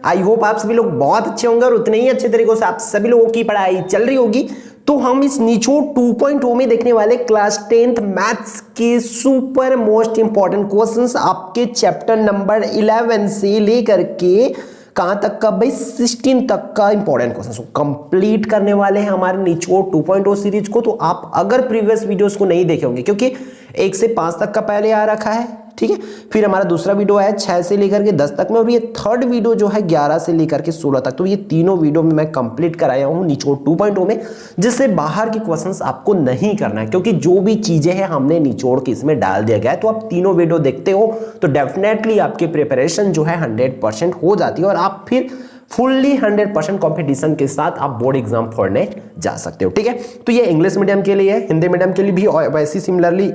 I hope आप सभी लोग बहुत अच्छे होंगे और उतने ही अच्छे तरीकों से आप सभी लोगों की पढ़ाई चल रही होगी। तो हम इस निचोड़ 2.0 में देखने वाले क्लास 10th मैथ्स के सुपर मोस्ट इंपॉर्टेंट क्वेश्चंस आपके चैप्टर नंबर 11 से लेकर के कहां तक का भाई 16 तक का इंपॉर्टेंट क्वेश्चन कंप्लीट करने वाले हैं हमारे निचोड़ 2.0 सीरीज को। तो आप अगर प्रीवियस वीडियोस को नहीं देखे होंगे, क्योंकि 1 से 5 तक का पहले आ रखा है, ठीक है, फिर हमारा दूसरा वीडियो है 6 से लेकर के 10 तक में, और ये थर्ड वीडियो जो है 11 से लेकर के 16 तक। तो ये तीनों वीडियो में मैं कंप्लीट कराया हूं निचोड़ 2.0 में, जिससे बाहर के क्वेश्चंस आपको नहीं करना है, क्योंकि जो भी चीजें हैं हमने निचोड़ के इसमें डाल दिया गया है। तो आप तीनों वीडियो देखते हो तो डेफिनेटली आपकी प्रिपरेशन जो है 100% हो जाती है और आप फिर फुल्ली 100% कॉम्पिटिशन के साथ आप बोर्ड एग्जाम पढ़ने जा सकते हो, ठीक है। तो ये इंग्लिश मीडियम के लिए है, हिंदी मीडियम के लिए भी वैसी सिमिलरली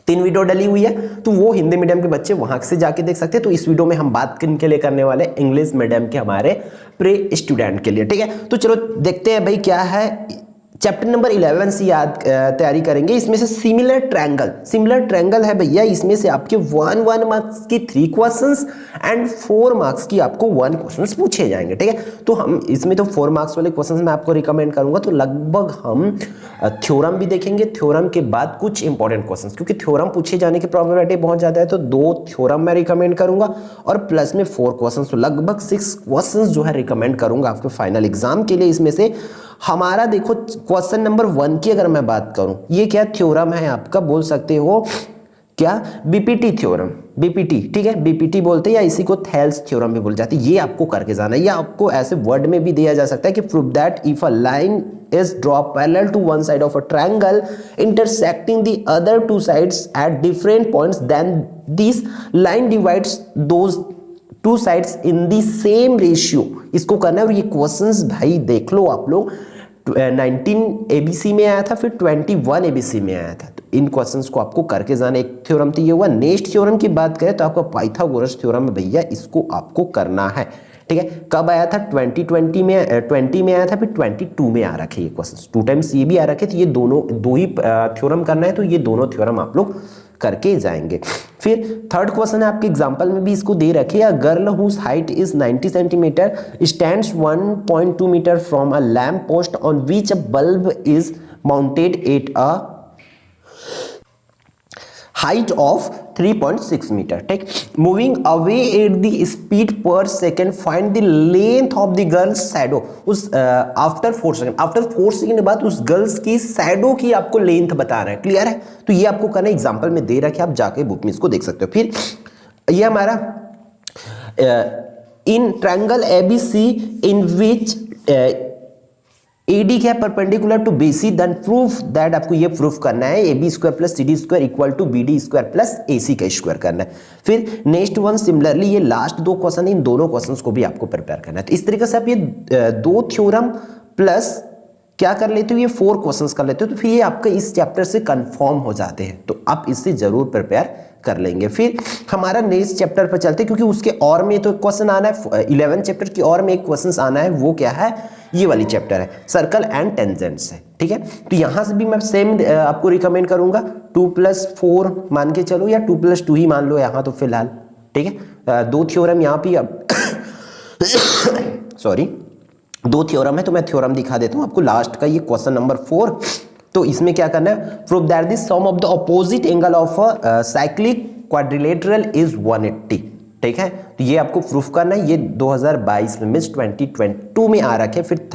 3 वीडियो डली हुई है, तो वो हिंदी मीडियम के बच्चे वहां से जाके देख सकते हैं। तो इस वीडियो में हम बात किनके लिए करने वाले, इंग्लिश मीडियम के हमारे प्री स्टूडेंट के लिए, ठीक है। तो चलो देखते हैं भाई क्या है। चैप्टर नंबर 11 से याद तैयारी करेंगे। इसमें से सिमिलर ट्रायंगल है भैया। इसमें से आपके 1 मार्क्स की 3 क्वेश्चंस एंड 4 मार्क्स की आपको 1 क्वेश्चंस पूछे जाएंगे, ठीक है। तो हम इसमें तो 4 मार्क्स वाले क्वेश्चंस मैं आपको रिकमेंड करूंगा। तो लगभग हम थ्योरम भी देखेंगे, थ्योरम के बाद कुछ इंपॉर्टेंट क्वेश्चंस, क्योंकि थ्योरम पूछे जाने की प्रोबेबिलिटी बहुत ज्यादा है, तो 2 थ्योरम मैं रिकमेंड करूंगा और प्लस में 4 क्वेश्चंस, तो लगभग 6 क्वेश्चंस जो है रिकमेंड करूंगा आपके फाइनल एग्जाम के लिए। इसमें से हमारा देखो क्वेश्चन नंबर 1 की अगर मैं बात करूं, ये क्या थ्योरम है आपका, बोल सकते हो क्या, बीपीटी थ्योरम, बीपीटी, ठीक है, बीपीटी बोलते हैं या इसी को थेल्स थ्योरम भी बोल जाते हैं। ये आपको करके जाना है, या आपको ऐसे वर्ड में भी दिया जा सकता है कि prove that if a line is draw parallel to one side of a triangle intersecting the other 2 sides at different points, then this line divides those 2 sides in the same ratio। इसको करना है। और ये questions भाई देख लो आप लोग, 19 ABC में आया था, फिर 21 एबीसी में आया था। तो इन क्वेश्चंस को आपको करके जाना। एक थ्योरम तो ये हुआ। नेक्स्ट थ्योरम की बात करें तो आपका पाइथागोरस थ्योरम है भैया, इसको आपको करना है, ठीक है। कब आया था, 20 में आया था, फिर 22 में आ रखे ये क्वेश्चंस, 2 टाइम्स ये भी आ रखे। तो ये दो ही थ्योरम करना है, तो ये दोनों थ्योरम आप लोग करके जाएंगे। फिर थर्ड क्वेश्चन है आपके एग्जांपल में भी इसको दे रखे, a girl whose height is 90 centimetre stands 1.2 metre from a lamp post on which a bulb is mounted at a height of 3.6 metre, ठीक। Moving away at the speed per second, find the length of the girl's shadow. उस after 4 second बाद उस girls की shadow की आपको length बताना है, clear है। तो ये आपको करना एग्जांपल में दे रखे, आप जाके बुक में इसको देख सकते हो। फिर ये हमारा in triangle ABC in which AD क्या perpendicular to BC, then proof that, आपको ये प्रूफ करना है AB square plus CD square equal to BD square plus AC का स्क्वायर करना है। फिर नेक्स्ट वन सिमिलरली ये लास्ट 2 क्वेश्चन, इन दोनों क्वेश्चंस को भी आपको प्रिपेयर करना है। तो इस तरीके से आप ये 2 थ्योरम प्लस क्या कर लेते हो, ये 4 क्वेश्चंस कर लेते हो, तो फिर ये आपका इस चैप्टर से कंफर्म हो जाते हैं। तो आप इससे जरूर प्रिपेयर कर लेंगे। फिर हमारा नेक्स्ट चैप्टर पर चलते हैं, क्योंकि उसके और में तो क्वेश्चन आना है, 11 चैप्टर की और में एक क्वेश्चन आना है, वो क्या है, ये वाली चैप्टर है सर्कल एंड टेंजेंट्स है, ठीक है। तो यहां से भी मैं सेम आपको रिकमेंड करूंगा 2+4 मान के चलो, या 2+2 ही मान लो यहां तो फिलहाल, ठीक है। 2 थ्योरम यहाँ पे अब सॉरी 2 थ्योरम है, तो मैं थ्योरम दिखा देता हूं आपको लास्ट का। ये क्वेश्चन नंबर 4, तो इसमें क्या करना है, prove that the sum of the opposite angle of a cyclic quadrilateral is 180, ठीक है। तो ये आपको प्रूफ करना है। ये 2022 में मींस 2022 में आ रखे। फिर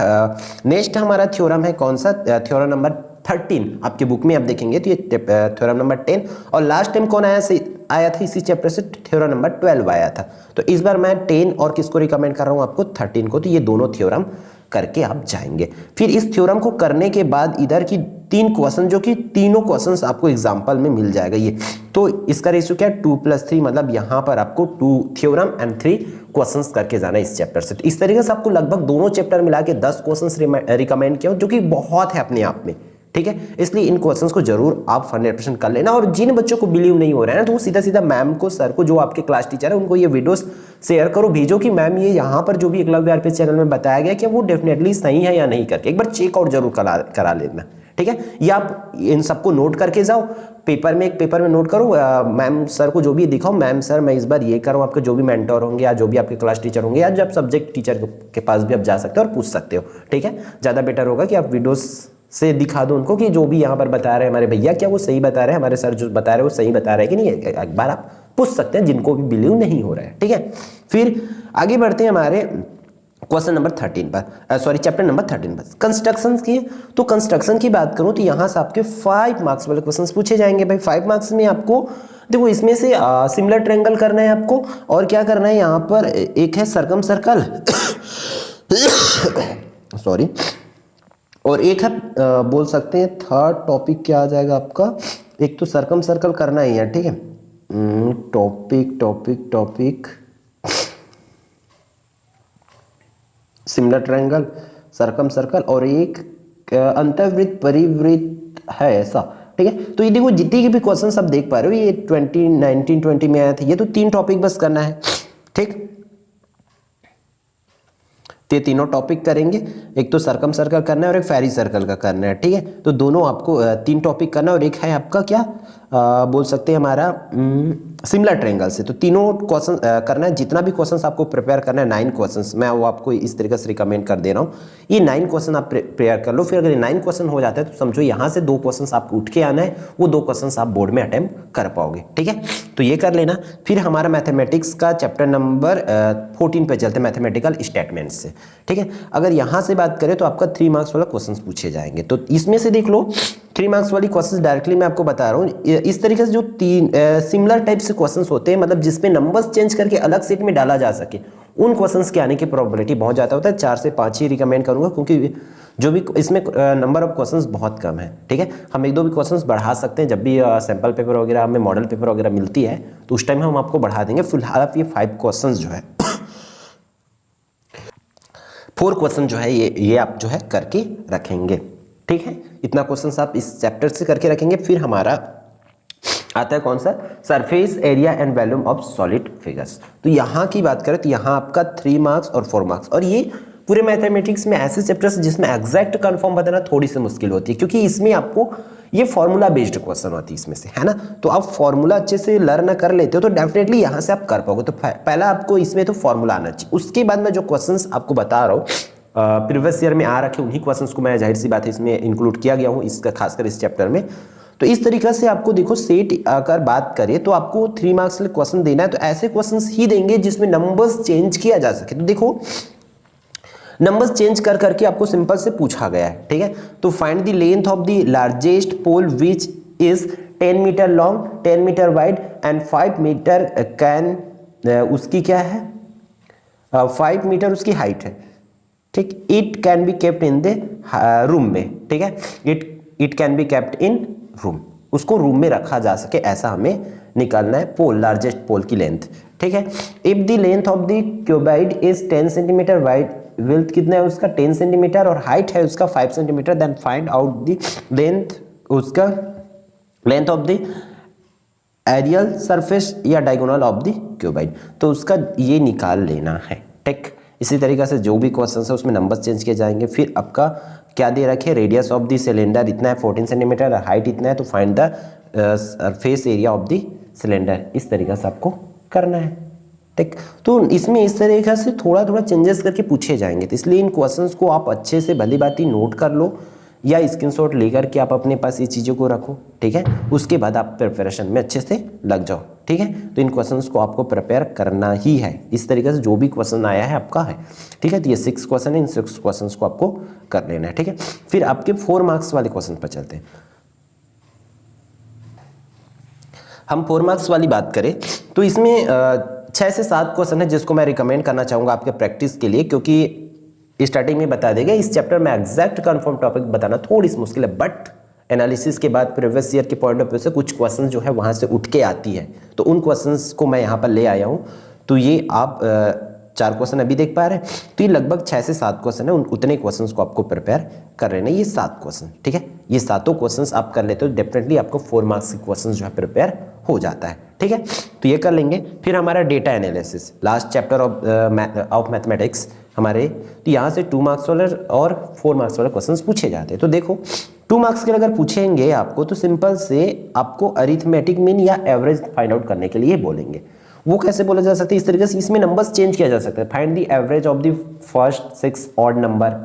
नेक्स्ट हमारा थ्योरम है कौन सा, थ्योरम नंबर 13 आपके बुक में आप देखेंगे तो ये थ्योरम नंबर 10, और लास्ट टाइम कौन आया था इसी चैप्टर से, थ्योरम नंबर 12 आया था। तो इस बार मैं 10 और किसको रिकमेंड कर रहा हूं आपको, 13 को। तो ये दोनों थ्योरम करके आप जाएंगे। फिर इस थ्योरम को करने के बाद इधर की 3 क्वेश्चन, जो कि तीनों क्वेश्चंस आपको एग्जांपल में मिल जाएगा ये। तो इसका रेशियो क्या है, 2+3, मतलब यहां पर आपको 2 थ्योरम एंड 3 क्वेश्चंस करके जाना है इस चैप्टर से। तो इस तरीके से आपको लगभग दोनों चैप्टर मिला के 10 क्वेश्चंस रिकमेंड किया, जो कि बहुत है अपने आप में, ठीक है। इसलिए इन क्वेश्चंस को जरूर आप 100% कर लेना। और जिन बच्चों को बिलीव नहीं हो रहा है ना, तो वो सीधा सीधा मैम को, सर को, जो आपके क्लास टीचर है उनको ये वीडियोस शेयर करो, भेजो कि मैम ये यहाँ पर जो भी एकलव्य आरपीएस चैनल में बताया गया कि वो डेफिनेटली सही है या नहीं, करके एक बार चेकआउट जरूर करा लेना, ठीक है। ये आप इन सबको नोट करके जाओ पेपर में, एक पेपर में नोट करो, मैम सर को जो भी दिखाओ, मैम सर मैं इस बार ये करूँ, आपके जो भी मेंटर होंगे या जो भी आपके क्लास टीचर होंगे या जब सब्जेक्ट टीचर के पास भी आप जा सकते हो और पूछ सकते हो, ठीक है। ज़्यादा बेटर होगा कि आप वीडियोस से दिखा दो उनको कि जो भी यहाँ पर बता रहे हैं हमारे भैया, क्या वो सही बता रहे हैं, हमारे सर जो बता रहे हैं वो सही बता रहे हैं कि नहीं, एक बार आप पूछ सकते हैं जिनको भी बिलीव नहीं हो रहा है, ठीक है। फिर आगे बढ़ते हैं हमारे क्वेश्चन नंबर 13 पर, सॉरी चैप्टर नंबर 13 पर कंस्ट्रक्शन की। तो कंस्ट्रक्शन की बात करूं तो यहां से आपके 5 मार्क्स वाले क्वेश्चंस पूछे जाएंगे भाई। 5 मार्क्स में आपको देखो इसमें से सिमिलर ट्रायंगल करना है आपको, और क्या करना है यहाँ पर, एक है सर्कम सर्कल सॉरी, और एक है बोल सकते हैं थर्ड टॉपिक क्या आ जाएगा आपका, एक तो सर्कम सर्कल करना ही है, ठीक है। Topic similar triangle, circum circle, और एक अंतर्वृत्त परिवृत्त है ऐसा, ठीक है। तो ये देखो जितने भी क्वेश्चंस आप देख पा रहे हो ये 2019-20 में आया था, ये तो 3 टॉपिक बस करना है, ठीक। तो ये तीनों टॉपिक करेंगे, एक तो सर्कम सर्कल करना है और एक फेरी सर्कल का करना है, ठीक है। तो दोनों आपको 3 टॉपिक करना है, और एक है आपका क्या बोल सकते हैं हमारा सिमिलर ट्रायंगल से। तो तीनों क्वेश्चन करना है, जितना भी क्वेश्चंस आपको प्रिपेयर करना है 9 क्वेश्चंस, मैं वो आपको इस तरीके से रिकमेंड कर दे रहा हूँ। ये 9 क्वेश्चन आप प्रिपेयर कर लो, फिर अगर 9 क्वेश्चन हो जाता है तो समझो यहाँ से 2 क्वेश्चन आपको उठ के आना है, वो 2 क्वेश्चन आप बोर्ड में अटेम्प्ट कर पाओगे, ठीक है। तो ये कर लेना। फिर हमारा मैथमेटिक्स का चैप्टर नंबर 14 पे चलते हैं, मैथमेटिकल स्टेटमेंट्स से, ठीक है। अगर यहाँ से बात करें तो आपका 3 मार्क्स वाला क्वेश्चन पूछे जाएंगे, तो इसमें से देख लो 3 मार्क्स वाली क्वेश्चन डायरेक्टली मैं आपको बता रहा हूँ। इस तरीके से जो 3 सिमिलर टाइप से क्वेश्चंस होते हैं, मतलब जिसमें नंबर्स चेंज करके अलग सेट में डाला जा सके, उन क्वेश्चंस के आने की प्रोबेबिलिटी बहुत ज़्यादा होता है। 4 से 5 ही रिकमेंड करूंगा, क्योंकि जो भी इसमें नंबर ऑफ क्वेश्चंस बहुत कम है, ठीक है। हम 1-2 भी क्वेश्चंस बढ़ा सकते हैं, जब भी सैंपल पेपर वगैरह हमें मॉडल पेपर वगैरह मिलती है तो उस टाइम हम आपको बढ़ा देंगे। फिलहाल आप ये 5 क्वेश्चंस जो है 4 क्वेश्चन जो है ये आप जो है करके रखेंगे, ठीक है। इतना क्वेश्चंस आप इस चैप्टर से करके रखेंगे। फिर हमारा आता है कौन सा, surface area and volume of solid figures. तो यहाँ की बात करें तो यहाँ आपका 3 मार्क्स और 4 मार्क्स, और ये पूरे मैथमेटिक्स में ऐसे चैप्टर्स जिसमें एग्जैक्ट कंफर्म बताना थोड़ी सी मुश्किल होती है, क्योंकि इसमें आपको ये फॉर्मूला बेस्ड क्वेश्चन होती है इसमें से, है ना। तो आप फॉर्मूला अच्छे से लर्न कर लेते हो तो डेफिनेटली यहाँ से आप कर पाओगे। तो पहला आपको इसमें तो फॉर्मूला आना चाहिए, उसके बाद मैं जो क्वेश्चंस आपको बता रहा हूँ प्रीवियस ईयर में आ रखे उन्हीं क्वेश्चंस को मैं जाहिर सी बात है इसमें इंक्लूड किया गया हूँ, इसका खासकर इस चैप्टर में। तो इस तरीके से आपको देखो सेट अगर बात करें तो आपको 3 मार्क्स के लिए क्वेश्चन देना है, तो ऐसे क्वेश्चंस ही देंगे जिसमें नंबर्स चेंज किया जा सके। तो देखो नंबर्स चेंज कर करके आपको सिंपल से पूछा गया है, ठीक है। तो find the length of the largest pole which is 10 metre long, 10 metre wide and 5 metre can, उसकी क्या है 5 मीटर उसकी हाइट है, ठीक। It can be kept in the room में, ठीक है। It can be kept in room, उसको रूम में रखा जा सके ऐसा हमें निकालना है पोल, लार्जेस्ट पोल की लेंथ, ठीक है। If the length of the cuboid is 10 centimetre wide, width कितना है उसका 10 सेंटीमीटर और हाइट है उसका 5 centimetre, then find out the length, उसका length of the aerial surface या डायगोनल ऑफ द क्यूबाइड। तो उसका ये निकाल लेना है, ठीक। इसी तरीके से जो भी क्वेश्चन है उसमें नंबर्स चेंज किए जाएंगे। फिर आपका क्या दे रखे, रेडियस ऑफ द सिलेंडर इतना है 14 सेंटीमीटर, हाइट इतना है, तो find the surface area of the cylinder. इस तरीके से आपको करना है, ठीक। तो इसमें इस तरीके से थोड़ा थोड़ा चेंजेस करके पूछे जाएंगे, तो इसलिए इन क्वेश्चंस को आप अच्छे से भली बात नोट कर लो या स्क्रीनशॉट लेकर के आप अपने पास ये चीज़ों को रखो, ठीक है। उसके बाद आप प्रिपरेशन में अच्छे से लग जाओ, ठीक है। तो इन क्वेश्चंस को आपको प्रिपेयर करना ही है, इस तरीके से जो भी क्वेश्चन आया है आपका है, ठीक है। तो ये 6 क्वेश्चन है, इन 6 क्वेश्चंस को आपको कर लेना है, ठीक है। फिर आपके 4 मार्क्स वाले क्वेश्चन पर चलते हैं। हम 4 मार्क्स वाली बात करें तो इसमें 6 से 7 क्वेश्चन है जिसको मैं रिकमेंड करना चाहूँगा आपके प्रैक्टिस के लिए, क्योंकि स्टार्टिंग में बता देगा इस चैप्टर में एग्जैक्ट कंफर्म टॉपिक बताना थोड़ी सी मुश्किल है, बट एनालिसिस के बाद प्रीवियस ईयर के पॉइंट ऑफ व्यू से कुछ क्वेश्चन जो है वहाँ से उठ के आती है, तो उन क्वेश्चंस को मैं यहाँ पर ले आया हूँ। तो ये आप 4 क्वेश्चन अभी देख पा रहे हैं, तो ये लगभग 6 से 7 क्वेश्चन है, उतने क्वेश्चंस को आपको प्रिपेयर कर रहे हैं। ये 7 क्वेश्चन, ठीक है। ये 7 क्वेश्चंस आप कर लेते हो डेफिनेटली आपको 4 मार्क्स के क्वेश्चन जो है प्रिपेयर हो जाता है, ठीक है। तो ये कर लेंगे। फिर हमारा data analysis, last chapter of mathematics हमारे, तो यहाँ से 2 मार्क्स वाले और 4 मार्क्स वाले क्वेश्चंस पूछे जाते हैं। तो देखो 2 मार्क्स के अगर पूछेंगे आपको तो सिंपल से आपको अरिथमेटिक मीन या एवरेज फाइंड आउट करने के लिए बोलेंगे। वो कैसे बोला जा सकता है, इस तरीके से इसमें नंबर्स चेंज किया जा सकता है। Find the average of the first 6 odd number,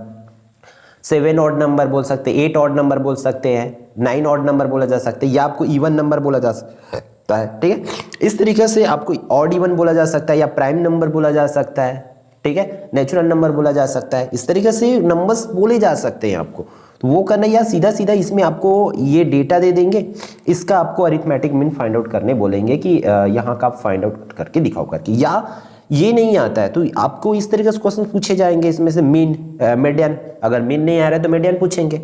7 odd number बोल सकते हैं, 8 ऑड नंबर बोल सकते हैं, 9 ऑड नंबर बोला जा सकता है, या आपको इवन नंबर बोला जा सकता है। ठीक है, इस तरीके से आपको ऑड इवन बोला जा सकता है या प्राइम नंबर बोला जा सकता है। ठीक है, नेचुरल नंबर बोला जा सकता है। इस तरीके से नंबर्स बोले जा सकते हैं आपको, तो वो करना, या सीधा सीधा इसमें आपको ये डेटा दे देंगे, इसका आपको अरिथमेटिक मीन फाइंड आउट करने बोलेंगे कि यहाँ का आप फाइंड आउट करके दिखाओ करके। या ये नहीं आता है तो आपको इस तरीके से क्वेश्चन पूछे जाएंगे, इसमें से मीन, मीडियन, अगर मीन नहीं आ रहा है तो मीडियन पूछेंगे,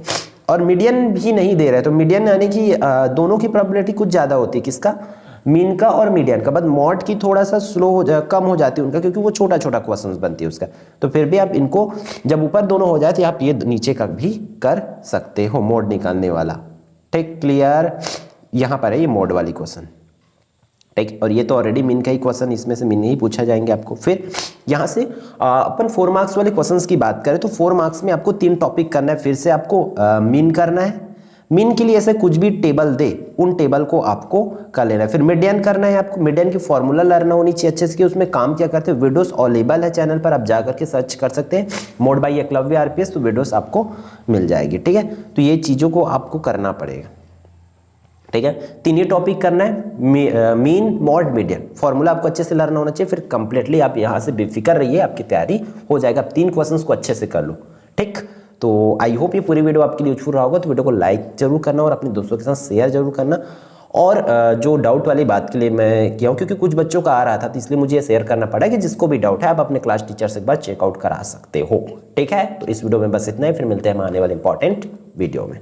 और मीडियन भी नहीं दे रहा है तो मीडियन आने की दोनों की प्रोबेबिलिटी कुछ ज़्यादा होती है, किसका, मीन का और मीडियन का। बट मॉड की थोड़ा सा कम हो जाती है उनका, क्योंकि वो छोटा छोटा क्वेश्चन बनती है उसका। तो फिर भी आप इनको जब ऊपर दोनों हो जाए तो आप ये नीचे का भी कर सकते हो, मोड निकालने वाला। ठीक, क्लियर, यहाँ पर है ये मोड वाली क्वेश्चन। ठीक, और ये तो ऑलरेडी मीन का ही क्वेश्चन, इसमें से मीन ही पूछा जाएंगे आपको। फिर यहाँ से अपन 4 मार्क्स वाले क्वेश्चंस की बात करें तो 4 मार्क्स में आपको 3 टॉपिक करना है। फिर से आपको मीन करना है, मीन के लिए ऐसे कुछ भी टेबल दे उन टेबल को आपको कर लेना है। फिर मीडियन करना है आपको, मीडियन की फॉर्मूला लर्न होनी चाहिए अच्छे से कि उसमें काम क्या करते हैं। वीडियोस अवेलेबल है चैनल पर, आप जाकर के सर्च कर सकते हैं मोड बाय एकलव्य आरपीएस, तो वीडियोस आपको मिल जाएगी। ठीक है, तो ये चीज़ों को आपको करना पड़ेगा। ठीक है, 3 ही टॉपिक करना है, मीन, मॉड, मीडियन। फॉर्मूला आपको अच्छे से लर्न होना चाहिए, फिर कंप्लीटली आप यहाँ से बेफिक्र रहिए, आपकी तैयारी हो जाएगा। आप 3 क्वेश्चंस को अच्छे से कर लो। ठीक, तो आई होप ये पूरी वीडियो आपके लिए यूजफुल रहा होगा। तो वीडियो को लाइक जरूर करना और अपने दोस्तों के साथ शेयर जरूर करना। और जो डाउट वाली बात के लिए मैं किया हूँ, क्योंकि कुछ बच्चों का आ रहा था तो इसलिए मुझे शेयर करना पड़ा कि जिसको भी डाउट है आप अपने क्लास टीचर से एक बार चेकआउट करा सकते हो। ठीक है, तो इस वीडियो में बस इतना ही, फिर मिलते हैं हम आने वाले इंपॉर्टेंट वीडियो में।